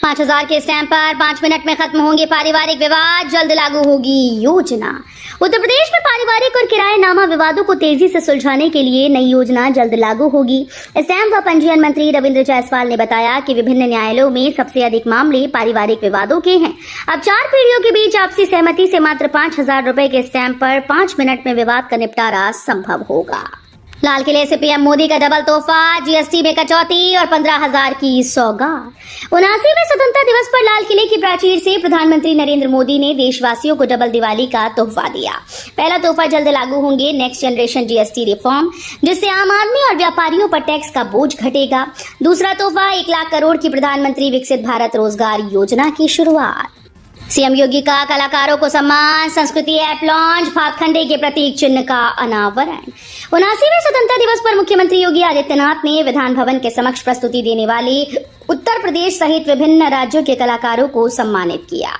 5,000 के स्टैंप पर 5 मिनट में खत्म होंगे पारिवारिक विवाद, जल्द लागू होगी योजना। उत्तर प्रदेश में पारिवारिक और किराएनामा विवादों को तेजी से सुलझाने के लिए नई योजना जल्द लागू होगी। स्टैंप व पंजीयन मंत्री रविंद्र जायसवाल ने बताया कि विभिन्न न्यायालयों में सबसे अधिक मामले पारिवारिक विवादों के हैं। अब 4 पीढ़ियों के बीच आपसी सहमति से मात्र 5,000 रुपए के स्टैंप पर 5 मिनट में विवाद का निपटारा संभव होगा। लाल किले से पीएम मोदी का डबल तोहफा, जीएसटी में कटौती और 15,000 की सौगात। 79वें स्वतंत्रता दिवस पर लाल किले की प्राचीर से प्रधानमंत्री नरेंद्र मोदी ने देशवासियों को डबल दिवाली का तोहफा दिया। पहला तोहफा जल्द लागू होंगे नेक्स्ट जनरेशन जीएसटी रिफॉर्म, जिससे आम आदमी और व्यापारियों पर टैक्स का बोझ घटेगा। दूसरा तोहफा 1 लाख करोड़ की प्रधानमंत्री विकसित भारत रोजगार योजना की शुरुआत। सीएम योगी का कलाकारों को सम्मान, संस्कृति ऐप लॉन्च, भातखंडे के प्रतीक चिन्ह का अनावरण। 79वें स्वतंत्रता दिवस पर मुख्यमंत्री योगी आदित्यनाथ ने विधान भवन के समक्ष प्रस्तुति देने वाले उत्तर प्रदेश सहित विभिन्न राज्यों के कलाकारों को सम्मानित किया।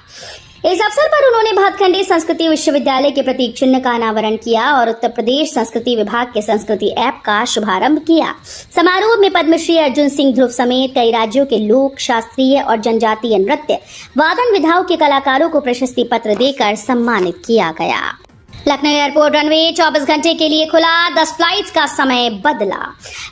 इस अवसर पर उन्होंने भातखंडे संस्कृति विश्वविद्यालय के प्रतीक चिन्ह का अनावरण किया और उत्तर प्रदेश संस्कृति विभाग के संस्कृति ऐप का शुभारंभ किया। समारोह में पद्मश्री अर्जुन सिंह ध्रुव समेत कई राज्यों के लोक, शास्त्रीय और जनजातीय नृत्य, वादन विधाओं के कलाकारों को प्रशस्ति पत्र देकर सम्मानित किया गया। लखनऊ एयरपोर्ट रनवे 24 घंटे के लिए खुला, 10 फ्लाइट्स का समय बदला।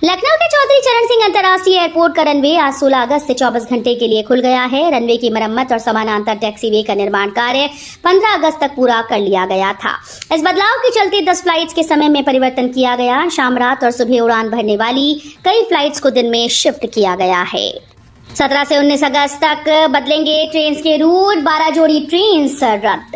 लखनऊ के चौधरी चरण सिंह अंतर्राष्ट्रीय एयरपोर्ट का रनवे आज 16 अगस्त से 24 घंटे के लिए खुल गया है। रनवे की मरम्मत और समानांतर टैक्सीवे का निर्माण कार्य 15 अगस्त तक पूरा कर लिया गया था। इस बदलाव के चलते 10 फ्लाइट्स के समय में परिवर्तन किया गया। शाम, रात और सुबह उड़ान भरने वाली कई फ्लाइट्स को दिन में शिफ्ट किया गया है। 17 से 19 अगस्त तक बदलेंगे ट्रेन के रूट, 12 जोड़ी ट्रेन रद्द।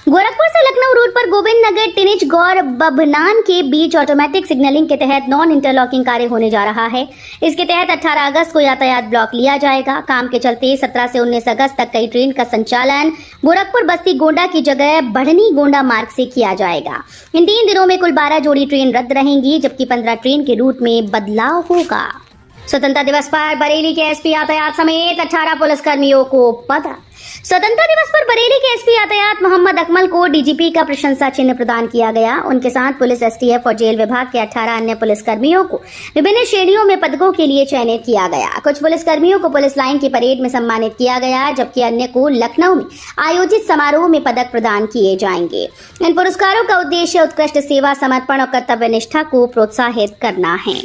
गोरखपुर से लखनऊ रूट पर गोविंद नगर, टिनिच, गौर, बभनान के बीच ऑटोमेटिक सिग्नलिंग के तहत नॉन इंटरलॉकिंग कार्य होने जा रहा है। इसके तहत 18 अगस्त को यातायात ब्लॉक लिया जाएगा। काम के चलते 17 से 19 अगस्त तक कई ट्रेन का संचालन गोरखपुर बस्ती गोंडा की जगह बढ़नी गोंडा मार्ग से किया जाएगा। इन 3 दिनों में कुल 12 जोड़ी ट्रेन रद्द रहेंगी, जबकि 15 ट्रेन के रूट में बदलाव होगा। स्वतंत्रता दिवस पर बरेली के एसपी यातायात समेत 18 पुलिसकर्मियों को पदक। स्वतंत्रता दिवस पर बरेली के एसपी यातायात मोहम्मद अकमल को डीजीपी का प्रशंसा चिन्ह प्रदान किया गया। उनके साथ पुलिस, एसटीएफ और जेल विभाग के 18 अन्य पुलिसकर्मियों को विभिन्न श्रेणियों में पदकों के लिए चयनित किया गया। कुछ पुलिसकर्मियों को पुलिस लाइन की परेड में सम्मानित किया गया, जबकि अन्य को लखनऊ में आयोजित समारोह में पदक प्रदान किए जाएंगे। इन पुरस्कारों का उद्देश्य उत्कृष्ट सेवा, समर्पण और कर्तव्य निष्ठा को प्रोत्साहित करना है।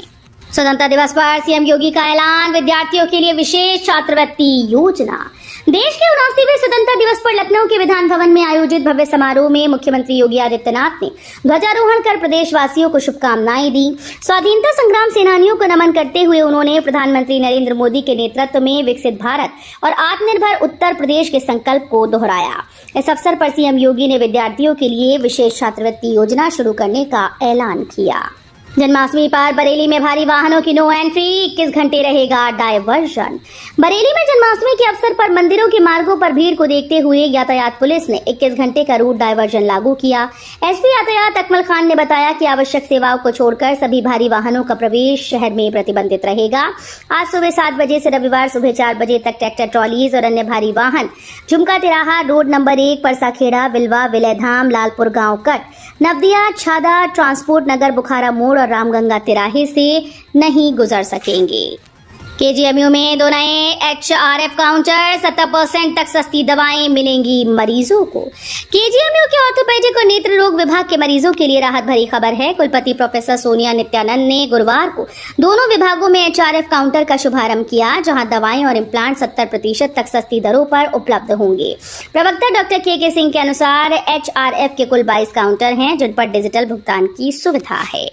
स्वतंत्रता दिवस पर सीएम योगी का ऐलान, विद्यार्थियों के लिए विशेष छात्रवृत्ति योजना। देश के 79वें स्वतंत्रता दिवस पर लखनऊ के विधान भवन में आयोजित भव्य समारोह में मुख्यमंत्री योगी आदित्यनाथ ने ध्वजारोहण कर प्रदेशवासियों को शुभकामनाएं दी। स्वाधीनता संग्राम सेनानियों को नमन करते हुए उन्होंने प्रधानमंत्री नरेंद्र मोदी के नेतृत्व में विकसित भारत और आत्मनिर्भर उत्तर प्रदेश के संकल्प को दोहराया। इस अवसर पर सीएम योगी ने विद्यार्थियों के लिए विशेष छात्रवृत्ति योजना शुरू करने का ऐलान किया। जन्माष्टमी पर बरेली में भारी वाहनों की नो एंट्री, 21 घंटे रहेगा डायवर्जन। बरेली में जन्माष्टमी के अवसर पर मंदिरों के मार्गों पर भीड़ को देखते हुए यातायात पुलिस ने 21 घंटे का रूट डायवर्जन लागू किया। एसपी यातायात अकमल खान ने बताया कि आवश्यक सेवाओं को छोड़कर सभी भारी वाहनों का प्रवेश शहर में प्रतिबंधित रहेगा। आज सुबह 7 बजे से रविवार सुबह 4 बजे तक ट्रैक्टर, ट्रॉलीज और अन्य भारी वाहन झुमका तिराहा, रोड नंबर 1, परसाखेड़ा, बिलवा, विलयधाम, लालपुर गांव कट, नवदिया, छादा, ट्रांसपोर्ट नगर, बुखारा मोड़ और रामगंगा तिराहे से नहीं गुजर सकेंगे। केजीएमयू में 2 नए एचआरएफ काउंटर, 70% तक सस्ती दवाएं मिलेंगी मरीजों को। केजीएमयू के ऑर्थोपेडिक और नेत्र रोग विभाग के मरीजों के लिए राहत भरी खबर है। कुलपति प्रोफेसर सोनिया नित्यानंद ने गुरुवार को दोनों विभागों में एचआरएफ काउंटर का शुभारंभ किया, जहां दवाएं और इम्प्लांट 70% तक सस्ती दरों पर उपलब्ध होंगे। प्रवक्ता डॉक्टर के सिंह के अनुसार एचआरएफ के कुल 22 काउंटर हैं, जिन पर डिजिटल भुगतान की सुविधा है।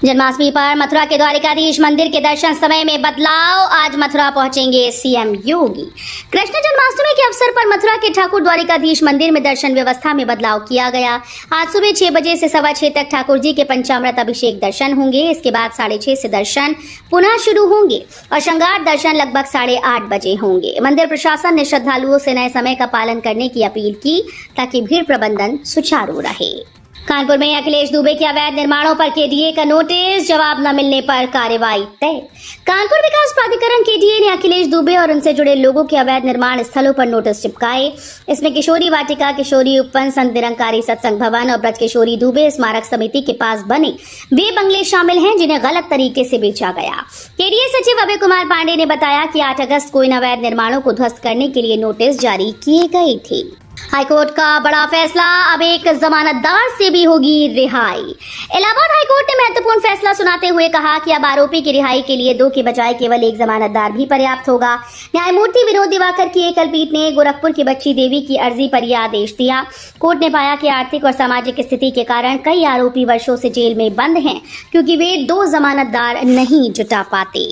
जन्माष्टमी पर मथुरा के द्वारिकाधीश मंदिर के दर्शन समय में बदलाव, आज मथुरा पहुंचेंगे सीएम योगी। कृष्ण जन्माष्टमी के अवसर पर मथुरा के ठाकुर द्वारिकाधीश मंदिर में दर्शन व्यवस्था में बदलाव किया गया। आज सुबह 6 बजे से 6:15 तक ठाकुर जी के पंचामृत अभिषेक दर्शन होंगे। इसके बाद 6:30 से दर्शन पुनः शुरू होंगे और श्रृंगार दर्शन लगभग 8:30 बजे होंगे। मंदिर प्रशासन ने श्रद्धालुओं से नए समय का पालन करने की अपील की, ताकि भीड़ प्रबंधन सुचारू रहे। कानपुर में अखिलेश दुबे के अवैध निर्माणों पर केडीए का नोटिस, जवाब न मिलने पर कार्रवाई तय। कानपुर विकास प्राधिकरण केडीए ने अखिलेश दुबे और उनसे जुड़े लोगों के अवैध निर्माण स्थलों पर नोटिस चिपकाए। इसमें किशोरी वाटिका, किशोरी उपवन, संत निरंकारी सत्संग भवन और ब्रज किशोरी दुबे स्मारक समिति के पास बने वे बंगले शामिल हैं जिन्हें गलत तरीके से बेचा गया। केडीए सचिव अभय कुमार पांडे ने बताया कि 8 अगस्त को इन अवैध निर्माणों को ध्वस्त करने के लिए नोटिस जारी किए गए थे। हाईकोर्ट का बड़ा फैसला, अब एक जमानतदार से भी होगी रिहाई। इलाहाबाद हाईकोर्ट ने महत्वपूर्ण फैसला सुनाते हुए कहा कि अब आरोपी की रिहाई के लिए 2 के बजाय केवल 1 जमानतदार भी पर्याप्त होगा। न्यायमूर्ति विनोद दिवाकर की एकल पीठ ने गोरखपुर की बच्ची देवी की अर्जी पर यह आदेश दिया। कोर्ट ने पाया कि आर्थिक और सामाजिक स्थिति के कारण कई आरोपी वर्षों से जेल में बंद हैं क्योंकि वे 2 जमानतदार नहीं जुटा पाते।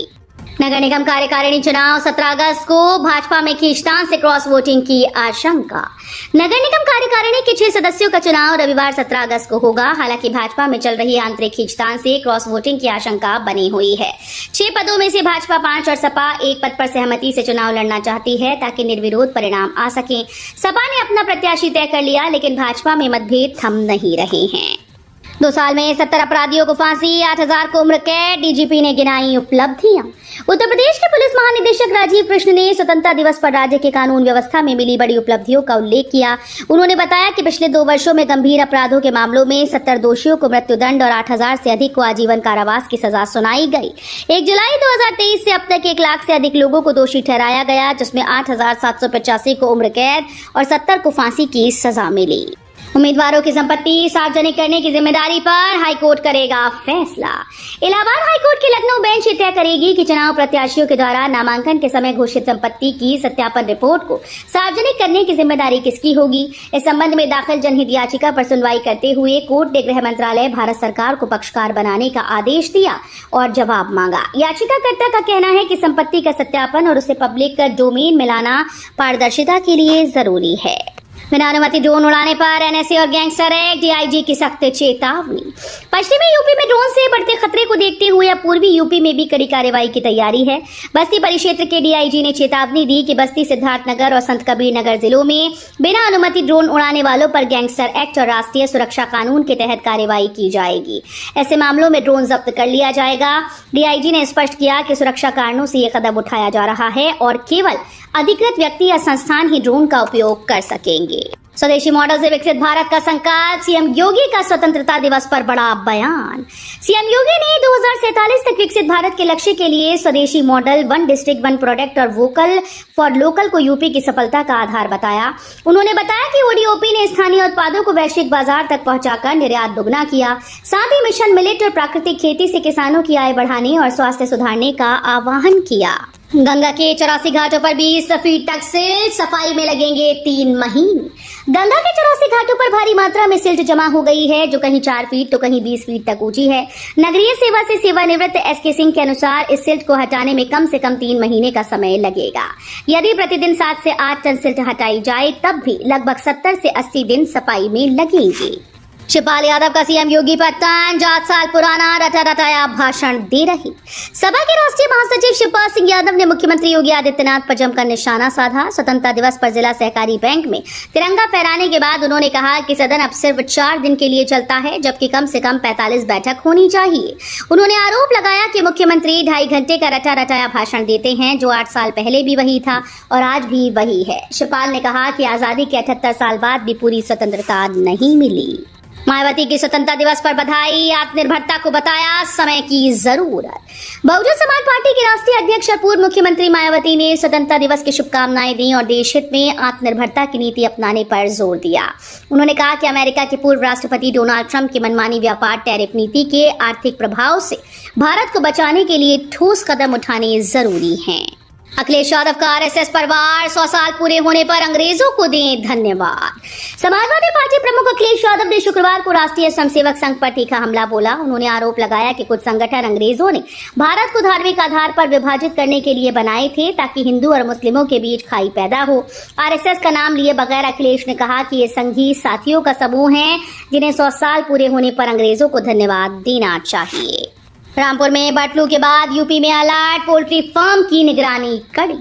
नगर निगम कार्यकारिणी चुनाव 17 अगस्त को, भाजपा में खींचतान से क्रॉस वोटिंग की आशंका। नगर निगम कार्यकारिणी के 6 सदस्यों का चुनाव रविवार 17 अगस्त को होगा। हालांकि भाजपा में चल रही आंतरिक खींचतान से क्रॉस वोटिंग की आशंका बनी हुई है। 6 पदों में से भाजपा 5 और सपा 1 पद पर सहमति से चुनाव लड़ना चाहती है ताकि निर्विरोध परिणाम आ सके। सपा ने अपना प्रत्याशी तय कर लिया, लेकिन भाजपा में मतभेद थम नहीं रहे हैं। 2 साल में 70 अपराधियों को फांसी, 8000 को उम्र कैद, डीजीपी ने गिनाई उपलब्धियां। उत्तर प्रदेश के पुलिस महानिदेशक राजीव कृष्ण ने स्वतंत्रता दिवस पर राज्य के कानून व्यवस्था में मिली बड़ी उपलब्धियों का उल्लेख किया। उन्होंने बताया कि पिछले 2 वर्षों में गंभीर अपराधों के मामलों में 70 दोषियों को मृत्युदंड और 8000 से अधिक को आजीवन कारावास की सजा सुनाई गई। 1 जुलाई 2023 से अब तक 1 लाख से अधिक लोगों को दोषी ठहराया गया, जिसमें 8785 को उम्र कैद और 70 को फांसी की सजा मिली। उम्मीदवारों की संपत्ति सार्वजनिक करने की जिम्मेदारी पर हाईकोर्ट करेगा फैसला। इलाहाबाद हाईकोर्ट की लखनऊ बेंच तय करेगी कि चुनाव प्रत्याशियों के द्वारा नामांकन के समय घोषित संपत्ति की सत्यापन रिपोर्ट को सार्वजनिक करने की जिम्मेदारी किसकी होगी। इस संबंध में दाखिल जनहित याचिका पर सुनवाई करते हुए कोर्ट ने गृह मंत्रालय, भारत सरकार को पक्षकार बनाने का आदेश दिया और जवाब मांगा। याचिकाकर्ता का कहना है कि संपत्ति का सत्यापन और उसे पब्लिक डोमेन में लाना पारदर्शिता के लिए जरूरी है। बिना अनुमति ड्रोन उड़ाने पर एनएसए और गैंगस्टर एक्ट, डीआईजी की सख्त चेतावनी। पश्चिमी यूपी में ड्रोन से बढ़ते खतरे को देखते हुए अब पूर्वी यूपी में भी कड़ी कार्रवाई की तैयारी है। बस्ती परिक्षेत्र के डीआईजी ने चेतावनी दी कि बस्ती, सिद्धार्थनगर और संत कबीर नगर जिलों में बिना अनुमति ड्रोन उड़ाने वालों पर गैंगस्टर एक्ट और राष्ट्रीय सुरक्षा कानून के तहत कार्रवाई की जाएगी। ऐसे मामलों में ड्रोन जब्त कर लिया जाएगा। डीआईजी ने स्पष्ट किया कि सुरक्षा कारणों से ये कदम उठाया जा रहा है और केवल अधिकृत व्यक्ति या संस्थान ही ड्रोन का उपयोग कर सकेंगे। स्वदेशी मॉडल से विकसित भारत का संकल्प, सीएम योगी का स्वतंत्रता दिवस पर बड़ा बयान। सीएम योगी ने 2047 तक विकसित भारत के लक्ष्य के लिए स्वदेशी मॉडल, 1 डिस्ट्रिक्ट 1 प्रोडक्ट और वोकल फॉर लोकल को यूपी की सफलता का आधार बताया। उन्होंने बताया कि ओडीओपी ने स्थानीय उत्पादों को वैश्विक बाजार तक पहुंचाकर निर्यात दोगुना किया। साथ ही मिशन मिलेट और प्राकृतिक खेती से किसानों की आय बढ़ाने और स्वास्थ्य सुधारने का आह्वान किया। गंगा के 84 घाटों पर 20 फीट तक सिल्ट, सफाई में लगेंगे 3 महीने। गंगा के 84 घाटों पर भारी मात्रा में सिल्ट जमा हो गई है, जो कहीं 4 फीट तो कहीं 20 फीट तक ऊंची है। नगरीय सेवा से सेवानिवृत्त एसके सिंह के अनुसार इस सिल्ट को हटाने में कम से कम 3 महीने का समय लगेगा। यदि प्रतिदिन 7 से 8 टन सिल्ट हटाई जाए तब भी लगभग 70 से 80 दिन सफाई में लगेंगे। शिवपाल यादव का सीएम योगी पर तंज, 8 साल पुराना रटा रटाया भाषण दे रही। सपा के राष्ट्रीय महासचिव शिवपाल सिंह यादव ने मुख्यमंत्री योगी आदित्यनाथ पर जमकर निशाना साधा। स्वतंत्रता दिवस पर जिला सहकारी बैंक में तिरंगा फहराने के बाद उन्होंने कहा कि सदन अब सिर्फ 4 दिन के लिए चलता है, जबकि कम से कम 45 बैठक होनी चाहिए। उन्होंने आरोप लगाया कि मुख्यमंत्री 2.5 घंटे का रटा रटाया भाषण देते हैं, जो 8 साल पहले भी वही था और आज भी वही है। शिवपाल ने कहा कि आजादी के 78 साल बाद भी पूरी स्वतंत्रता नहीं मिली। मायावती की स्वतंत्रता दिवस पर बधाई, आत्मनिर्भरता को बताया समय की जरूरत। बहुजन समाज पार्टी की राष्ट्रीय अध्यक्ष और पूर्व मुख्यमंत्री मायावती ने स्वतंत्रता दिवस की शुभकामनाएं दी और देश हित में आत्मनिर्भरता की नीति अपनाने पर जोर दिया। उन्होंने कहा कि अमेरिका के पूर्व राष्ट्रपति डोनाल्ड ट्रंप की मनमानी व्यापार टैरिफ नीति के आर्थिक प्रभाव से भारत को बचाने के लिए ठोस कदम उठाने जरूरी हैं। अखिलेश यादव का आरएसएस पर वार, 100 साल पूरे होने पर अंग्रेजों को दें धन्यवाद। समाजवादी पार्टी प्रमुख अखिलेश यादव ने शुक्रवार को राष्ट्रीय स्वयंसेवक संघ पर तीखा हमला बोला। उन्होंने आरोप लगाया कि कुछ संगठन अंग्रेजों ने भारत को धार्मिक आधार पर विभाजित करने के लिए बनाए थे ताकि हिंदू और मुस्लिमों के बीच खाई पैदा हो। आरएसएस का नाम लिए बगैर अखिलेश ने कहा कि ये संघी साथियों का समूह है जिन्हें 100 साल पूरे होने पर अंग्रेजों को धन्यवाद देना चाहिए। रामपुर में बर्ड फ्लू के बाद यूपी में अलर्ट, पोल्ट्री फार्म की निगरानी कड़ी।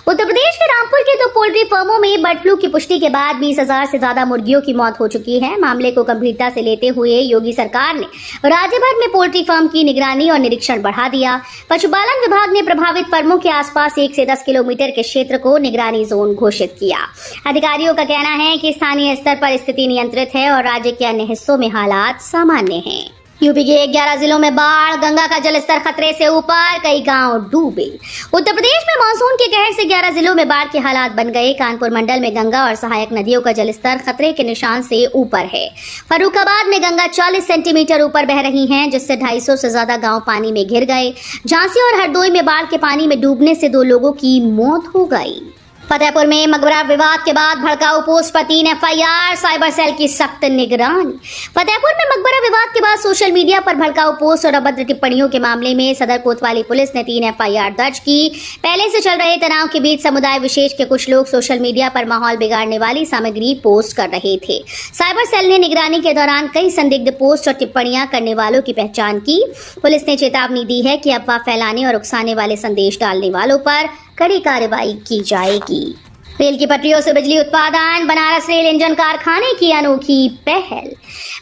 उत्तर प्रदेश के रामपुर के 2 पोल्ट्री फार्मों में बर्ड फ्लू की पुष्टि के बाद 20,000 से ज्यादा मुर्गियों की मौत हो चुकी है। मामले को गंभीरता से लेते हुए योगी सरकार ने राज्य भर में पोल्ट्री फार्म की निगरानी और निरीक्षण बढ़ा दिया। पशुपालन विभाग ने प्रभावित फर्मों के आसपास 1 से 10 किलोमीटर के क्षेत्र को निगरानी जोन घोषित किया। अधिकारियों का कहना है कि स्थानीय स्तर पर स्थिति नियंत्रित है और राज्य के अन्य हिस्सों में हालात सामान्य हैं। यूपी के 11 जिलों में बाढ़, गंगा का जलस्तर खतरे से ऊपर, कई गांव डूबे। उत्तर प्रदेश में मानसून के कहर से 11 जिलों में बाढ़ के हालात बन गए। कानपुर मंडल में गंगा और सहायक नदियों का जलस्तर खतरे के निशान से ऊपर है। फर्रुखाबाद में गंगा 40 सेंटीमीटर ऊपर बह रही है, जिससे 250 से ज्यादा गांव पानी में घिर गए। झांसी और हरदोई में बाढ़ के पानी में डूबने से 2 लोगों की मौत हो गई। फतेहपुर में मकबरा विवाद के बाद भड़काऊ पोस्ट पर 3 एफआईआर, साइबर सेल की सख्त निगरानी। फतेहपुर में मकबरा विवाद के बाद सोशल मीडिया पर भड़काऊ पोस्ट और अभद्र टिप्पणियों के मामले में सदर कोतवाली पुलिस ने 3 एफआईआर दर्ज की। पहले से चल रहे तनाव के बीच समुदाय विशेष के कुछ लोग सोशल मीडिया पर माहौल बिगाड़ने वाली सामग्री पोस्ट कर रहे थे। साइबर सेल ने निगरानी के दौरान कई संदिग्ध पोस्ट और टिप्पणियां करने वालों की पहचान की। पुलिस ने चेतावनी दी है कि अफवाह फैलाने और उकसाने वाले संदेश डालने वालों पर कड़ी कार्रवाई की जाएगी। रेल की पटरियों से बिजली उत्पादन, बनारस रेल इंजन कारखाने की अनोखी पहल।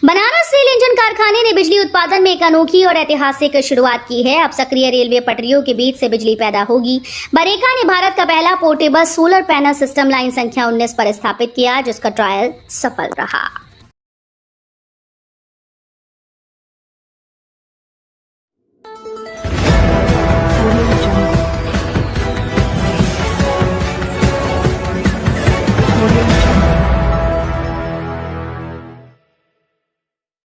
बनारस रेल इंजन कारखाने ने बिजली उत्पादन में एक अनोखी और ऐतिहासिक शुरुआत की है। अब सक्रिय रेलवे पटरियों के बीच से बिजली पैदा होगी। बरेका ने भारत का पहला portable solar panel system line संख्या 19 पर स्थापित किया, जिसका ट्रायल सफल रहा।